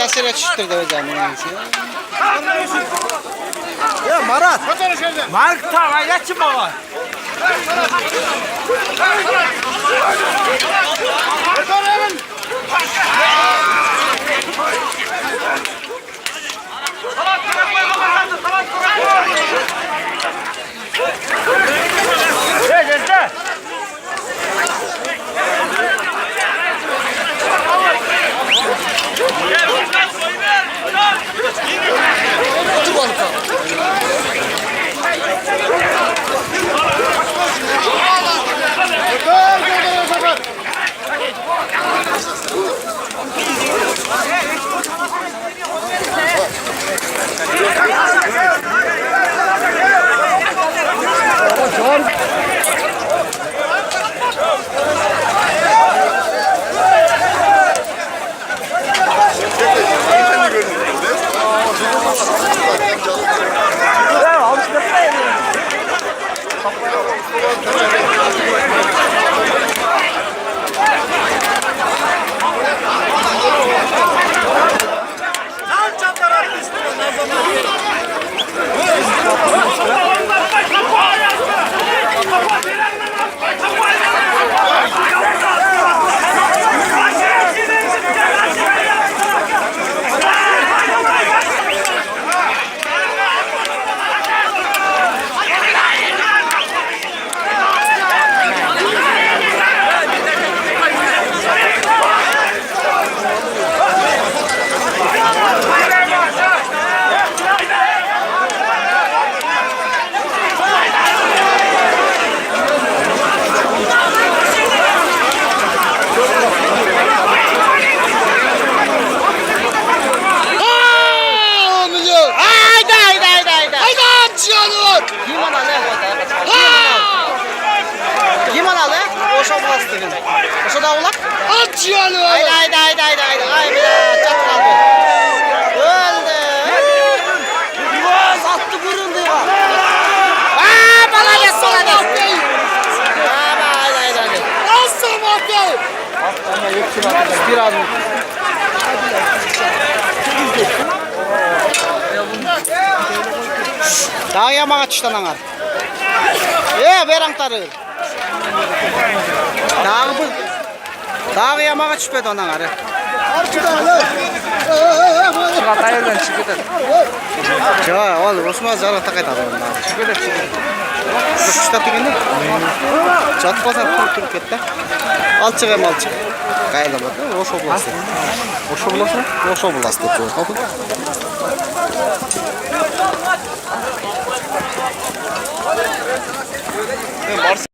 Kasere çıktırdı hocam. Ya Marat. Mark tavayla çıkma. Oşo da ulak. At yani. Haydi. Ay bir çat kaldı. Öldü. Yuvaz attı vuruldu ya. Bana gel sola da. Haydi. Nasıl bakayım? Biraz. Daha yamağa çıktan ağır. Berangtarı. Dağı yamağa çıkmadı ondan ağır. Çıkata yerden çıkıdır. Ya oğlum Osman zarı takaydı adamın. Çıkıdır. Kuşta tükendi. Çatpasa tutup gitti. Al çıkayım. Kayda bak. Oş oblastı. Oş oblastı.